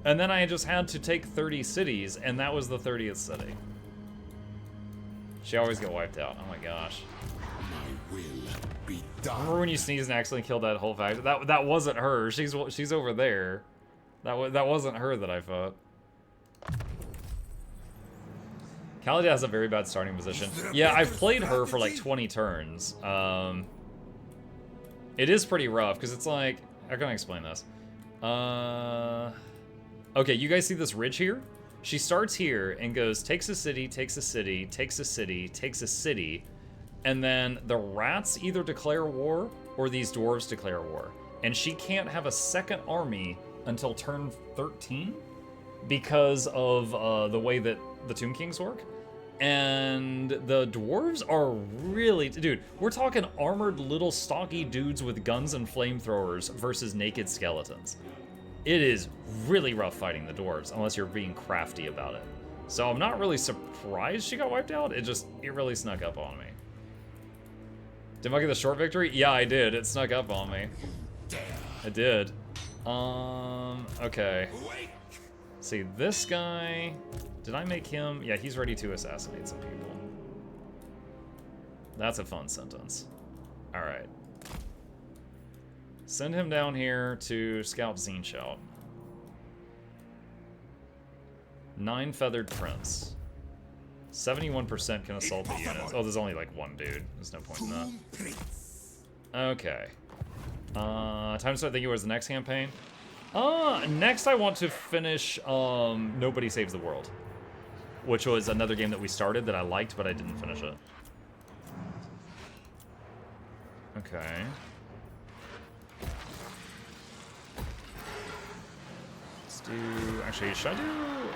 And then I just had to take 30 cities, and that was the 30th city. She always get wiped out. Oh my gosh. My will be done. Remember when you sneezed and accidentally killed that whole factory? That wasn't her. She's over there. That wasn't her that I fought. Khalid has a very bad starting position. Yeah, I've played her for like 20 turns. It is pretty rough because it's like, how can I explain this? Okay, you guys see this ridge here? She starts here and goes, takes a city, takes a city, takes a city, takes a city, and then the rats either declare war or these dwarves declare war. And she can't have a second army until turn 13 because of the way that the Tomb Kings work. And the dwarves are really... Dude, we're talking armored little stocky dudes with guns and flamethrowers versus naked skeletons. It is really rough fighting the dwarves, unless you're being crafty about it. So I'm not really surprised she got wiped out. It really snuck up on me. Did I get the short victory? Yeah, I did. It snuck up on me. I did. Okay. See, this guy... Did I make him? Yeah, he's ready to assassinate some people. That's a fun sentence. Alright. Send him down here to scout Zine Shout. 9 Feathered Prince. 71% can assault the units. Oh, there's only like one dude. There's no point in that. Okay. Time to start thinking where's the next campaign. Next I want to finish Nobody Saves the World, which was another game that we started that I liked, but I didn't finish it. Okay. Let's do... Actually, should I do...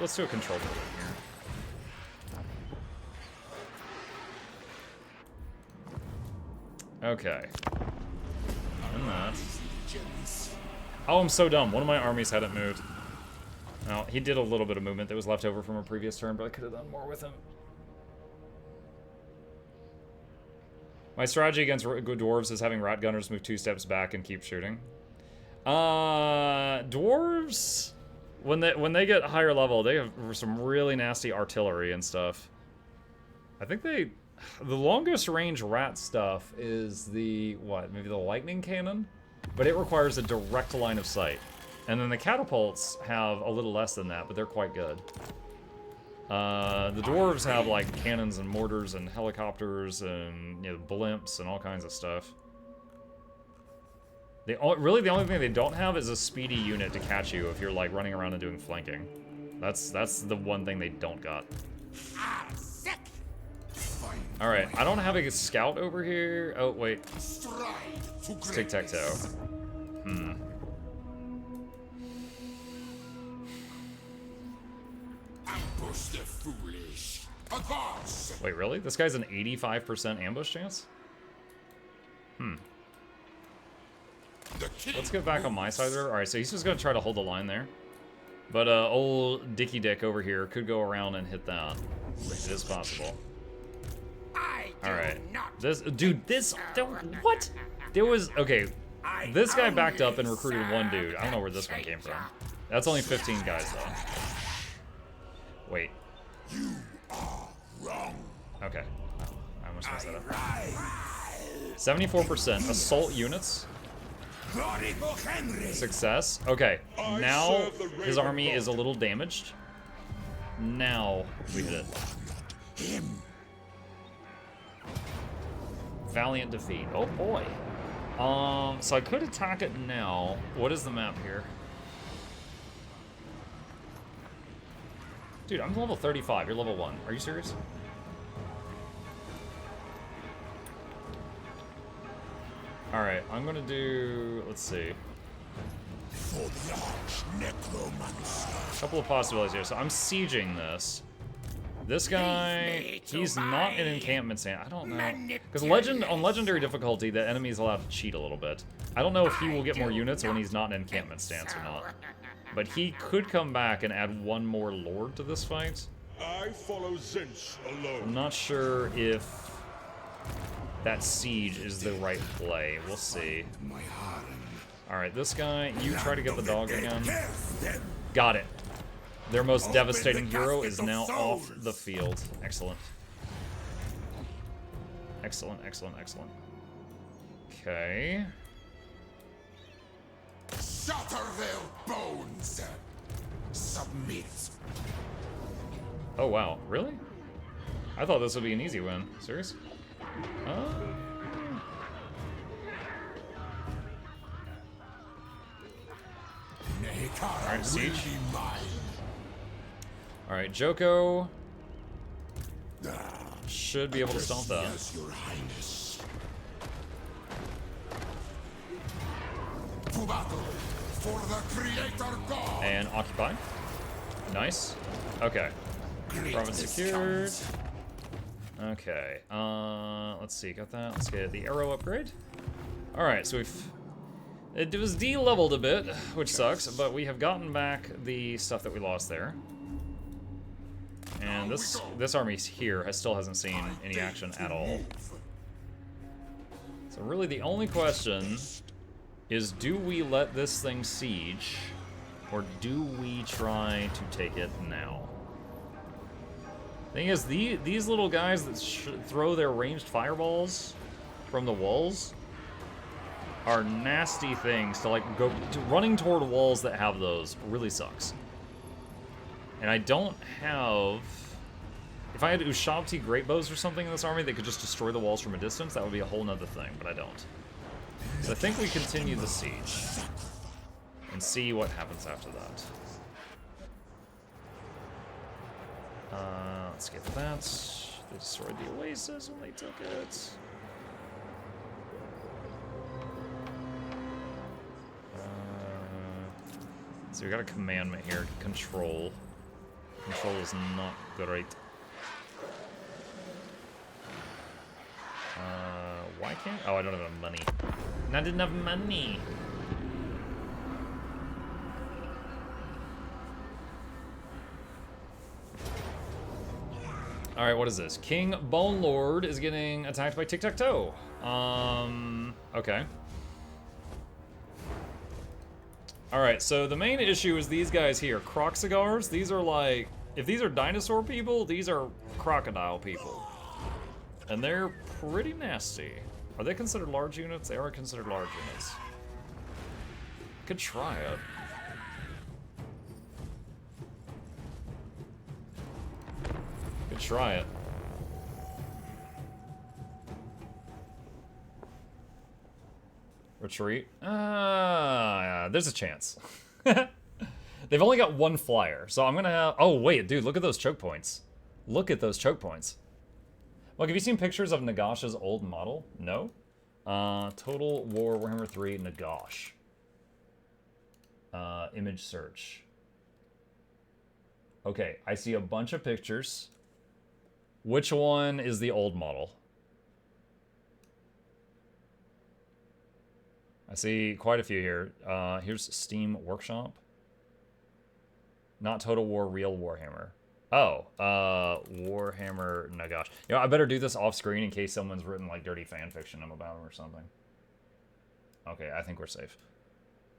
Let's do a control building here. Okay. And that. Oh, I'm so dumb. One of my armies hadn't moved. Well, he did a little bit of movement that was left over from a previous turn, but I could have done more with him. My strategy against good dwarves is having rat gunners move 2 steps back and keep shooting. Dwarves, when they get higher level, they have some really nasty artillery and stuff. I think the longest range rat stuff is the, maybe the lightning cannon? But it requires a direct line of sight. And then the catapults have a little less than that, but they're quite good. The dwarves have like cannons and mortars and helicopters and blimps and all kinds of stuff. Really the only thing they don't have is a speedy unit to catch you if you're like running around and doing flanking. That's the one thing they don't got. Alright, I don't have a scout over here. Oh, wait. It's tic-tac-toe. Wait, really? This guy's an 85% ambush chance? Let's get back on my side there. Alright, so he's just gonna try to hold the line there. But old Dicky Dick over here could go around and hit that. It is possible. Alright. What? There was, okay. This guy backed up and recruited one dude. I don't know where this one came from. That's only 15 guys, though. Wait. You are wrong. Okay. I almost messed that up. 74% assault units. Success. Okay. Now his army is a little damaged. Now we hit it. Valiant defeat. Oh boy. So I could attack it now. What is the map here? Dude, I'm level 35. You're level 1. Are you serious? Alright, I'm gonna do... Let's see. A couple of possibilities here. So I'm sieging this. This guy, he's not in encampment stand. I don't know. Because on legendary difficulty, the enemy is allowed to cheat a little bit. I don't know if he will get more units when he's not in encampment stance or not. But he could come back and add one more lord to this fight. I follow Zinch alone. I'm not sure if that siege is the right play. We'll see. Alright, this guy, you try to get the dog again. Got it. Their most devastating hero is now off the field. Excellent. Excellent, excellent, excellent. Okay. Shatter their bones. Submit. Oh, wow. Really? I thought this would be an easy win. Serious? Alright, Siege. Alright, Joko should be able to stomp that. Yes, Your Highness. To battle for the Creator God. And Occupy. Nice. Okay. Province secured. Okay. Let's see. Got that. Let's get the arrow upgrade. Alright, so we've... It was de-leveled a bit, which sucks, but we have gotten back the stuff that we lost there. And this army here still hasn't seen any action at all. So really the only question is, do we let this thing siege, or do we try to take it now? Thing is, these little guys that throw their ranged fireballs from the walls are nasty things to, like, go running toward walls that have those really sucks. And I don't have... If I had Ushabti great bows or something in this army that could just destroy the walls from a distance, that would be a whole nother thing, but I don't. So I think we continue the siege and see what happens after that. Let's get that. They destroyed the oasis when they took it. So we got a commandment here, control. Control is not great. Why can't... Oh, I don't have enough money. Not enough money! Alright, what is this? King Bone Lord is getting attacked by Tic-Tac-Toe. Okay. Alright, so the main issue is these guys here. Croc cigars, these are like... If these are dinosaur people, these are crocodile people. And they're pretty nasty. Are they considered large units? They are considered large units. Could try it. Could try it. Retreat? There's a chance. They've only got one flyer, so I'm gonna have... Oh, wait, dude, look at those choke points. Look at those choke points. Look, have you seen pictures of Nagash's old model? No? Total War Warhammer 3 Nagash. Image search. Okay, I see a bunch of pictures. Which one is the old model? I see quite a few here. Here's Steam Workshop. Not Total War, real Warhammer. Oh, Warhammer Nagash. You know, I better do this off screen in case someone's written like dirty fan fiction about him or something. Okay, I think we're safe.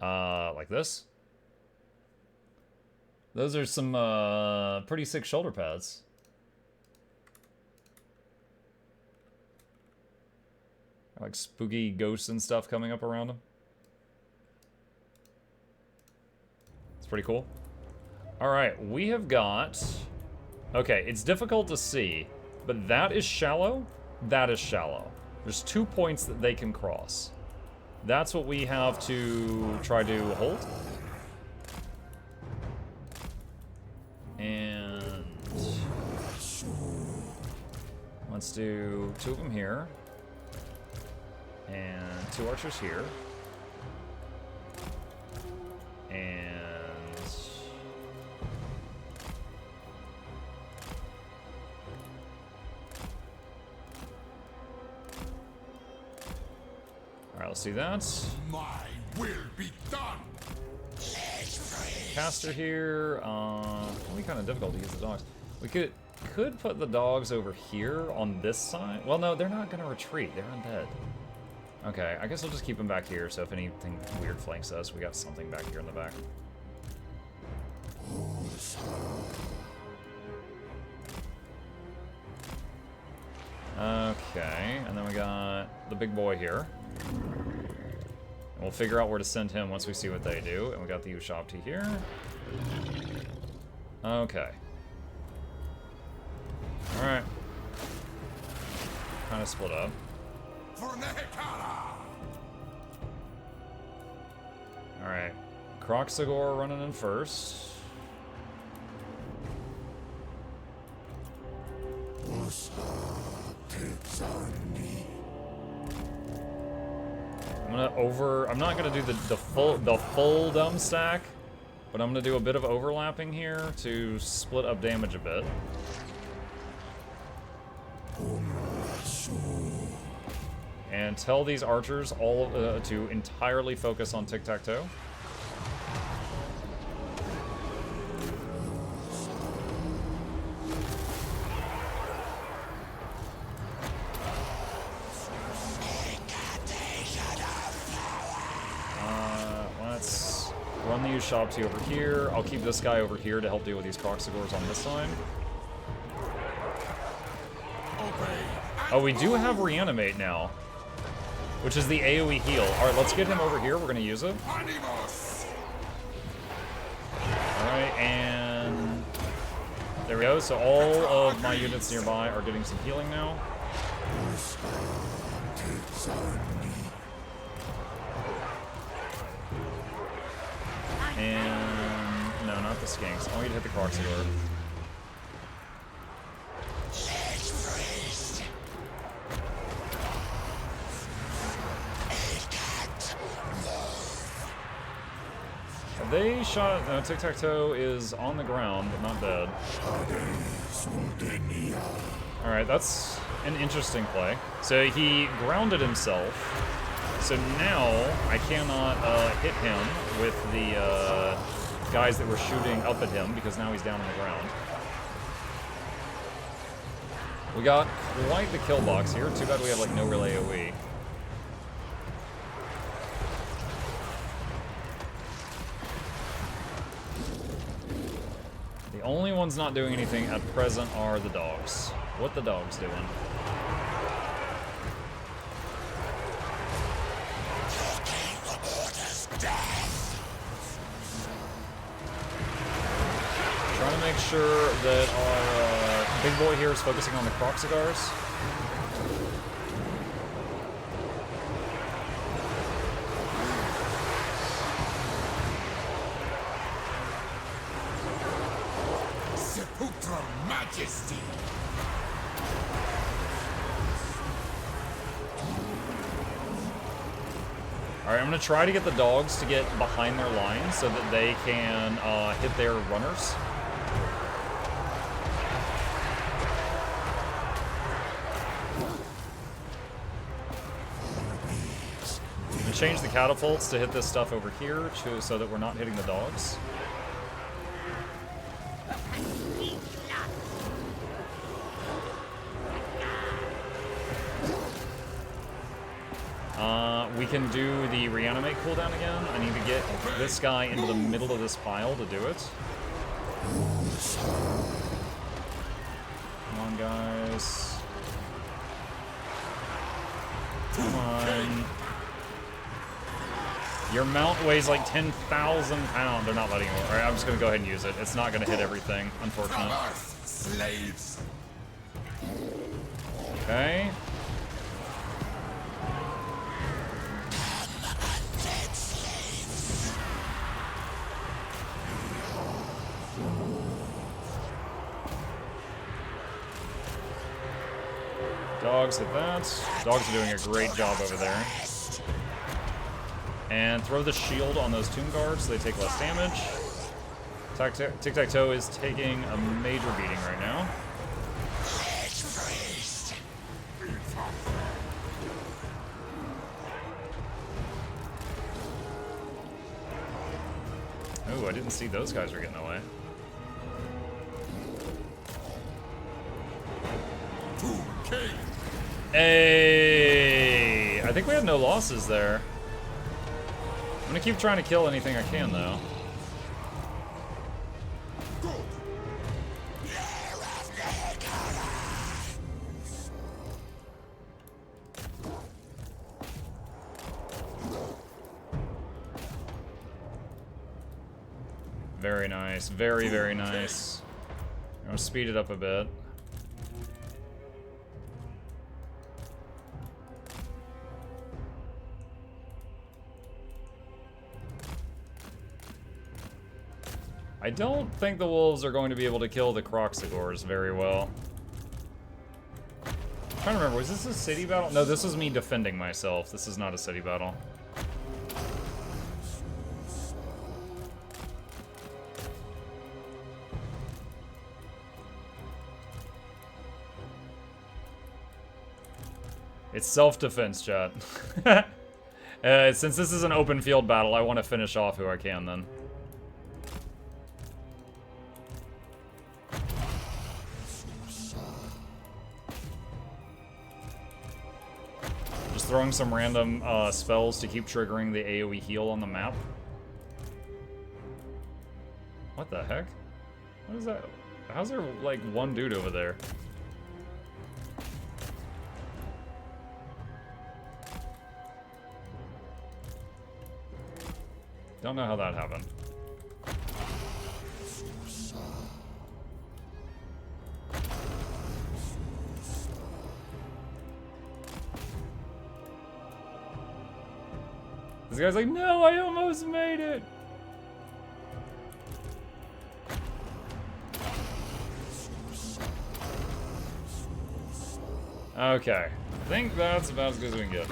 Like this. Those are some pretty sick shoulder pads. Like spooky ghosts and stuff coming up around them. It's pretty cool. Alright, we have got... Okay, it's difficult to see, but that is shallow, that is shallow. There's 2 points that they can cross. That's what we have to try to hold. And... let's do 2 of them here. And 2 archers here. And... Alright, let's do that. My will be done. Caster here. It'll be kind of difficult to use the dogs. We could put the dogs over here on this side. Well, no, they're not going to retreat. They're undead. Okay, I guess I'll just keep them back here, so if anything weird flanks us, we got something back here in the back. Okay, and then we got the big boy here. And we'll figure out where to send him once we see what they do. And we got the WH3 here. Okay. Alright. Kind of split up. Alright. Kroxigor running in first. I'm not gonna do the full dumb stack, but I'm gonna do a bit of overlapping here to split up damage a bit. And tell these archers all to entirely focus on tic-tac-toe. Let's run the WH3 over here. I'll keep this guy over here to help deal with these Kroxigors on this side. Oh, we do have Reanimate now, which is the AoE heal. Alright, let's get him over here. We're going to use it. Alright, and there we go. So all of my units nearby are getting some healing now. And no, not the skinks. I want you to hit the Kroxigor. They shot. No, tic-tac-toe is on the ground, but not dead. Alright, that's an interesting play. So he grounded himself. So now I cannot hit him with the guys that were shooting up at him because now he's down on the ground. We got quite the kill box here. Too bad we have like no real AoE. The only ones not doing anything at present are the dogs. What the dogs doing? Trying to make sure that our big boy here is focusing on the Kroxigars. Sepulchral Majesty. Alright, I'm going to try to get the dogs to get behind their lines so that they can hit their runners. I'm going to change the catapults to hit this stuff over here so that we're not hitting the dogs. We can do the reanimate cooldown again. I need to get this guy into the middle of this pile to do it. Come on, guys. Come on. Your mount weighs like 10,000 pounds. They're not letting you. Alright, I'm just gonna go ahead and use it. It's not gonna hit everything, unfortunately. Slaves. Okay. Dogs hit that. Dogs are doing a great job over there. And throw the shield on those tomb guards so they take less damage. Tic-tac-toe is taking a major beating right now. Oh, I didn't see those guys were getting away. Hey! I think we have no losses there. I'm gonna keep trying to kill anything I can, though. Very nice. Very, very nice. I'm gonna speed it up a bit. I don't think the wolves are going to be able to kill the Croxigors very well. I'm trying to remember, was this a city battle? No, this was me defending myself. This is not a city battle. It's self-defense, chat. Since this is an open field battle, I want to finish off who I can then. Just throwing some random spells to keep triggering the AoE heal on the map. What the heck? What is that? How's there like one dude over there? Don't know how that happened. This guy's like, no, I almost made it. Okay, I think that's about as good as we can get.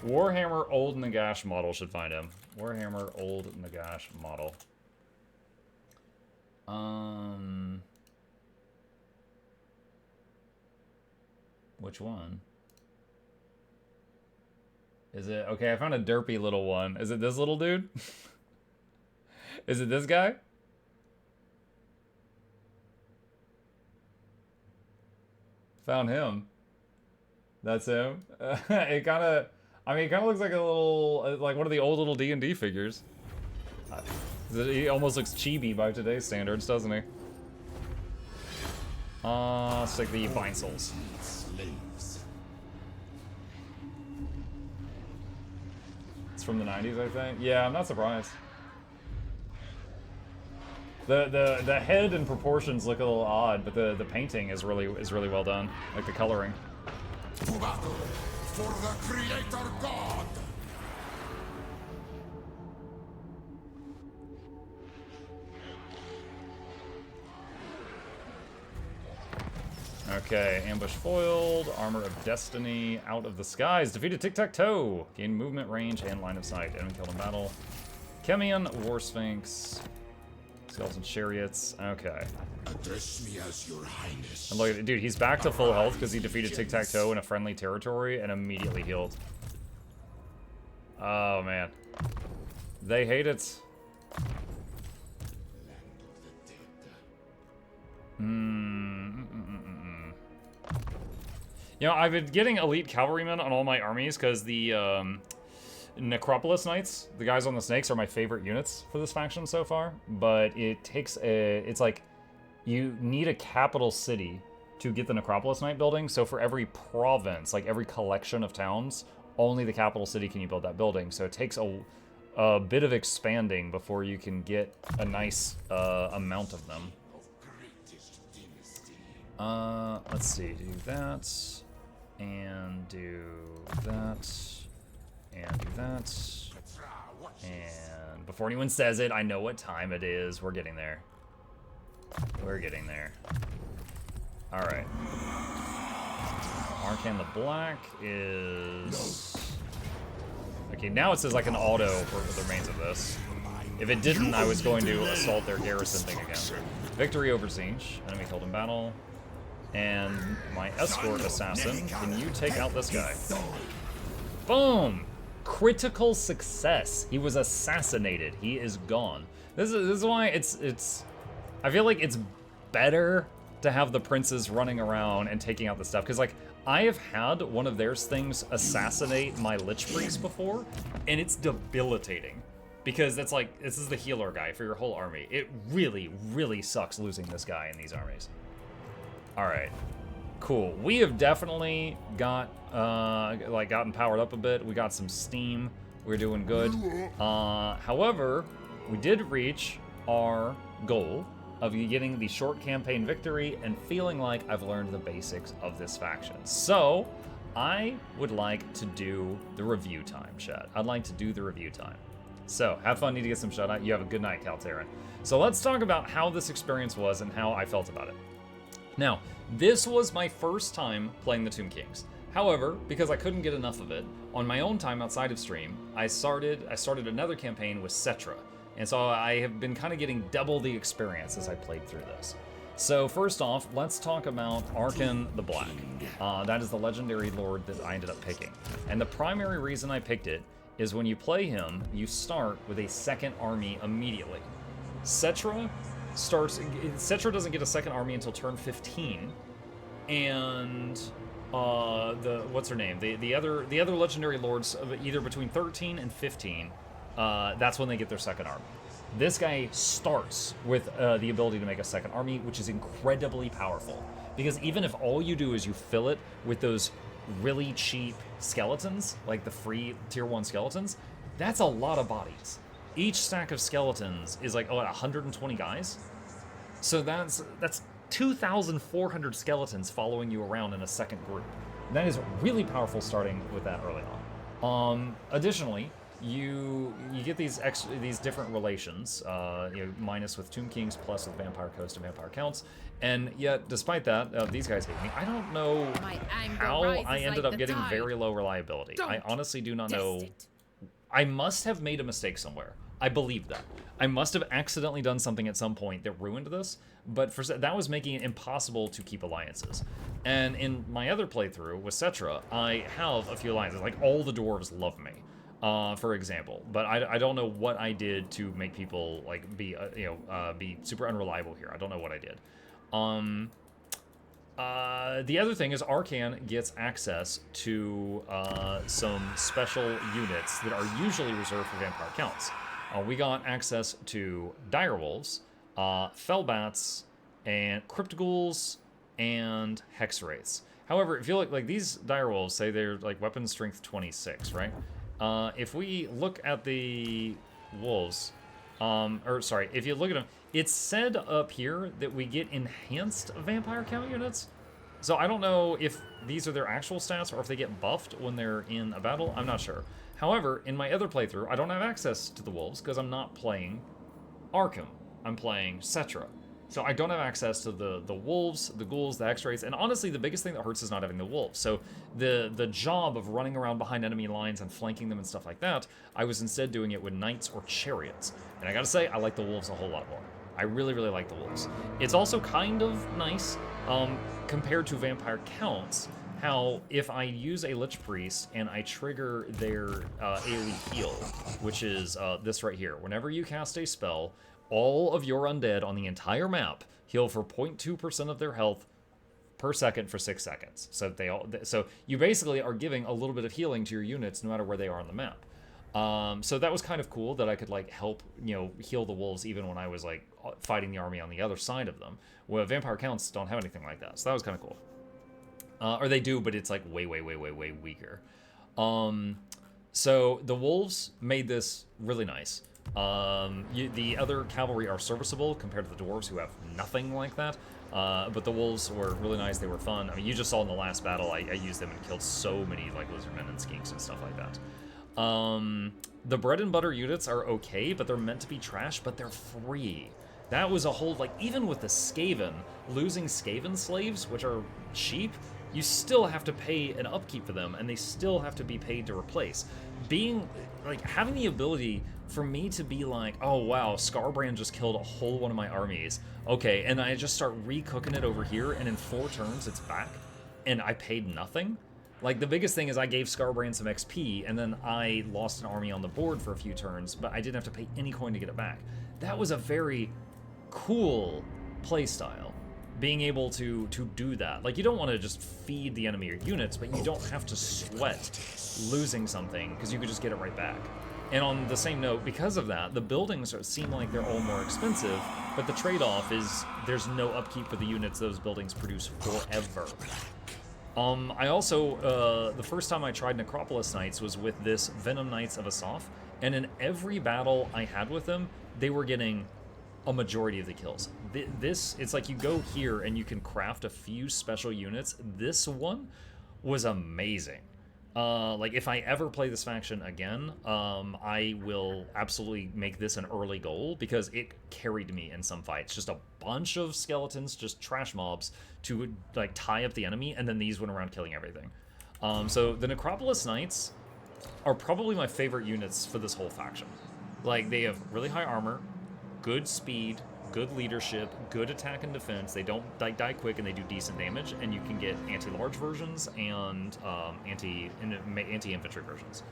Warhammer Old Nagash model should find him. Warhammer Old Nagash model. Which one? Is it, okay, I found a derpy little one. Is it this little dude? Is it this guy? Found him. That's him. It kind of, I mean, it kind of looks like a little, like one of the old little D&D figures. He almost looks chibi by today's standards, doesn't he? Let's take the Vine Souls. It's from the 90s, I think. Yeah, I'm not surprised. The head and proportions look a little odd, but the painting is really well done. Like the coloring. To battle for the Creator God. Okay, ambush foiled, armor of destiny, out of the skies, defeated tic-tac-toe, gain movement, range, and line of sight, enemy killed in battle. Chemian, War Sphinx, skeleton chariots, okay. Address me as your highness. And look at it, dude, he's back to full health because he defeated tic-tac-toe in a friendly territory and immediately healed. Oh, man. They hate it. You know, I've been getting elite cavalrymen on all my armies because the Necropolis Knights, the guys on the snakes, are my favorite units for this faction so far. But it takes it's like, you need a capital city to get the Necropolis Knight building. So for every province, like every collection of towns, only the capital city can you build that building. So it takes a bit of expanding before you can get a nice amount of them. Let's see, do that, and do that, and do that, and before anyone says it, I know what time it is. We're getting there. We're getting there. Alright. Arkhan the Black is... Okay, now it says I can auto for the remains of this. If it didn't, I was going to assault their garrison thing again. Victory over Zinch. Enemy killed in battle. And my escort assassin, can you take out this guy? Boom! Critical success. He was assassinated. He is gone. This is why it's I feel like it's better to have the princes running around and taking out the stuff. Because, like, I have had one of their things assassinate my Lich Priest before, and it's debilitating. Because that's like, this is the healer guy for your whole army. It really, really sucks losing this guy in these armies. Alright. Cool. We have definitely got, gotten powered up a bit. We got some steam. We're doing good. However, we did reach our goal of getting the short campaign victory and feeling like I've learned the basics of this faction. So I would like to do the review time, chat. I'd like to do the review time. So have fun, need to get some shut eye. You have a good night, Calteran. So let's talk about how this experience was and how I felt about it. Now, this was my first time playing the Tomb Kings. However, because I couldn't get enough of it, on my own time outside of stream, I started another campaign with Cetra. And so I have been kind of getting double the experience as I played through this. So first off, let's talk about Arkhan the Black. That is the legendary lord that I ended up picking. And the primary reason I picked it is when you play him, you start with a second army immediately. Cetra doesn't get a second army until turn 15, and what's her name? The other legendary lords, either between 13 and 15, that's when they get their second army. This guy starts with the ability to make a second army, which is incredibly powerful. Because even if all you do is you fill it with those really cheap skeletons, like the free tier 1 skeletons, that's a lot of bodies. Each stack of skeletons is like, 120 guys? So that's 2,400 skeletons following you around in a second group. And that is really powerful starting with that early on. Additionally, you get these different relations, minus with Tomb Kings, plus with Vampire Coast and Vampire Counts, and yet despite that, these guys hate me. I don't know how I ended up getting very low reliability. I honestly do not know. I must have made a mistake somewhere. I believe that. I must have accidentally done something at some point that ruined this, but that was making it impossible to keep alliances. And in my other playthrough with Cetra, I have a few alliances. Like, all the dwarves love me. For example, but I don't know what I did to make people like be super unreliable here. I don't know what I did. The other thing is Arkhan gets access to some special units that are usually reserved for Vampire Counts. We got access to Direwolves, Fellbats, and Cryptghouls, and Hexwraiths. However, if you look, like, these Direwolves say they're like weapon strength 26, right? If we look at the wolves, if you look at them, it's said up here that we get enhanced vampire count units. So I don't know if these are their actual stats or if they get buffed when they're in a battle. I'm not sure. However, in my other playthrough, I don't have access to the wolves because I'm not playing Arkham. I'm playing Cetra. So I don't have access to the wolves, the ghouls, the X-rays, and honestly, the biggest thing that hurts is not having the wolves. So the job of running around behind enemy lines and flanking them and stuff like that, I was instead doing it with knights or chariots. And I gotta say, I like the wolves a whole lot more. I really, really like the wolves. It's also kind of nice, compared to Vampire Counts, how if I use a Lich Priest and I trigger their AoE heal, which is this right here. Whenever you cast a spell, all of your undead on the entire map heal for 0.2% of their health per second for 6 seconds. So you basically are giving a little bit of healing to your units no matter where they are on the map. So that was kind of cool that I could like help, heal the wolves even when I was like fighting the army on the other side of them. Well, Vampire Counts don't have anything like that, so that was kind of cool. Or they do, but it's like way weaker. So the wolves made this really nice. The other cavalry are serviceable compared to the dwarves who have nothing like that. But the wolves were really nice. They were fun. I mean, you just saw in the last battle, I used them and killed so many like lizardmen and skinks and stuff like that. The bread and butter units are okay, but they're meant to be trash, but they're free. That was a whole, like, even with the Skaven, losing Skaven slaves, which are cheap, you still have to pay an upkeep for them, and they still have to be paid to replace. Having the ability for me to be like, oh wow, Scarbrand just killed a whole one of my armies. Okay, and I just start recooking it over here, and in 4 turns it's back, and I paid nothing. Like, the biggest thing is I gave Scarbrand some XP, and then I lost an army on the board for a few turns, but I didn't have to pay any coin to get it back. That was a very cool playstyle, being able to do that. Like, you don't want to just feed the enemy your units, but you don't have to sweat losing something, because you could just get it right back. And on the same note, because of that, the buildings seem like they're all more expensive, but the trade-off is there's no upkeep for the units those buildings produce forever. I also, the first time I tried Necropolis Knights was with this Venom Knights of Asaph, and in every battle I had with them, they were getting a majority of the kills. This, it's like you go here and you can craft a few special units. This one was amazing. Like, if I ever play this faction again, I will absolutely make this an early goal because it carried me in some fights. Just a bunch of skeletons, just trash mobs to, like, tie up the enemy, and then these went around killing everything. So the Necropolis Knights are probably my favorite units for this whole faction. Like, they have really high armor, good speed, good leadership, good attack and defense. They don't die quick, and they do decent damage. And you can get anti-large versions and anti-infantry versions.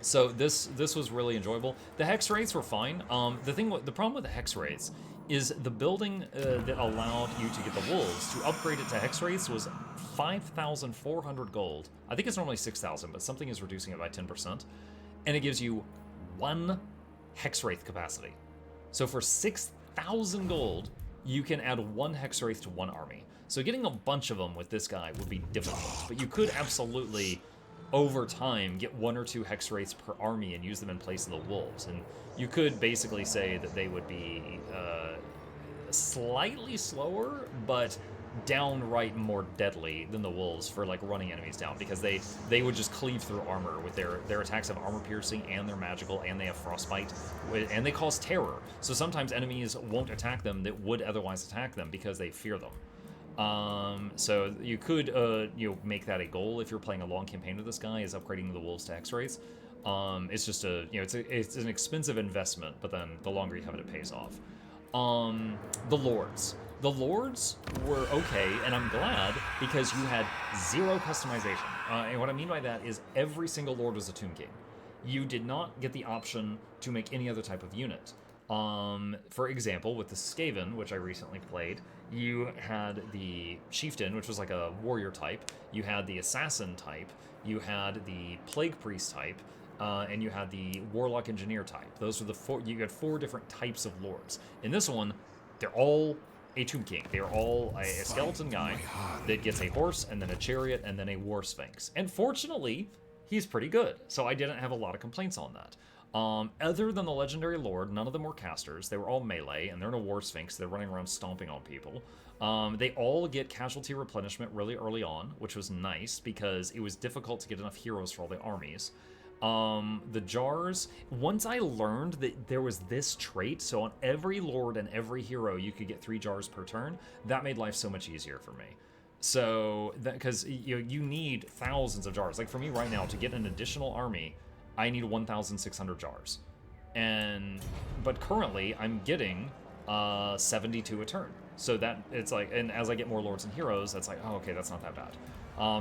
So this was really enjoyable. The hex rates were fine. The problem with the hex rates is the building that allowed you to get the wolves to upgrade it to hex rates was 5,400 gold. I think it's normally 6,000, but something is reducing it by 10%, and it gives you 1 hex wraith capacity. So for 6,000 gold, you can add 1 hex wraith to 1 army. So getting a bunch of them with this guy would be difficult, but you could absolutely, over time, get 1 or 2 hex wraiths per army and use them in place of the wolves. And you could basically say that they would be slightly slower, but downright more deadly than the wolves for, like, running enemies down, because they would just cleave through armor with their attacks have armor piercing, and they're magical, and they have frostbite, and they cause terror. So sometimes enemies won't attack them that would otherwise attack them because they fear them. So you could make that a goal if you're playing a long campaign with this guy, is upgrading the wolves to hex wraiths. It's just it's an expensive investment, but then the longer you have it, it pays off. The lords. The lords were okay, and I'm glad, because you had 0 customization. And what I mean by that is every single lord was a Tomb King. You did not get the option to make any other type of unit. For example, with the Skaven, which I recently played, you had the Chieftain, which was like a warrior type, you had the Assassin type, you had the Plague Priest type, and you had the Warlock Engineer type. Those were the 4, you had 4 different types of lords. In this one, they're all a Tomb King. They are all a skeleton guy that gets a horse, and then a chariot, and then a war sphinx. And fortunately, he's pretty good, so I didn't have a lot of complaints on that. Other than the legendary lord, none of them were casters. They were all melee, and they're in a war sphinx. They're running around stomping on people. They all get casualty replenishment really early on, which was nice because it was difficult to get enough heroes for all the armies. The jars, once I learned that there was this trait, so on every lord and every hero you could get 3 jars per turn, that made life so much easier for me. So, because you need thousands of jars. Like for me right now, to get an additional army, I need 1,600 jars. But currently, I'm getting 72 a turn. So that, it's like, and as I get more lords and heroes, that's like, oh, okay, that's not that bad.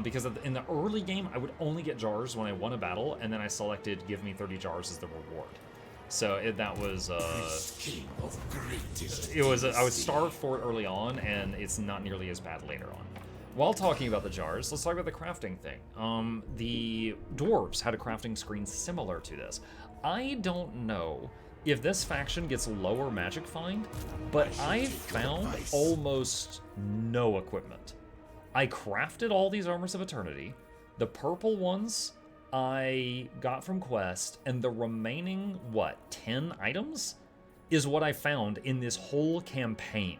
Because in the early game, I would only get jars when I won a battle, and then I selected give me 30 jars as the reward. So that was, I was starved for it early on, and it's not nearly as bad later on. While talking about the jars, let's talk about the crafting thing. The dwarves had a crafting screen similar to this. I don't know if this faction gets lower magic find, but I found almost no equipment. I crafted all these armors of eternity. The purple ones I got from quest, and the remaining, 10 items is what I found in this whole campaign.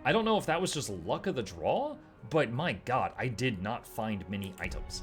I don't know if that was just luck of the draw, but my god, I did not find many items.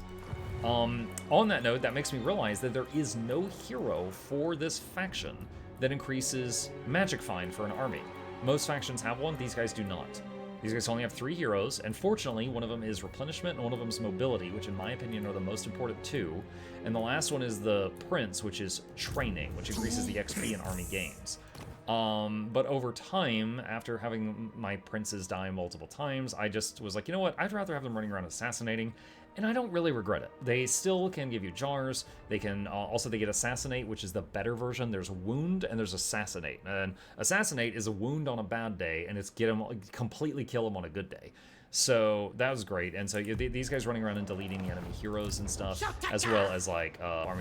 On that note, that makes me realize that there is no hero for this faction that increases magic find for an army. Most factions have one, these guys do not. These guys only have 3 heroes, and fortunately, one of them is replenishment and one of them is mobility, which in my opinion are the most important 2. And the last one is the prince, which is training, which increases the XP in army gains. But over time, after having my princes die multiple times, I just was like, you know what, I'd rather have them running around assassinating, and I don't really regret it. They still can give you jars. They can also, they get assassinate, which is the better version. There's wound and there's assassinate. And assassinate is a wound on a bad day, and it's completely kill them on a good day. So that was great. And so these guys running around and deleting the enemy heroes and stuff, as well as like army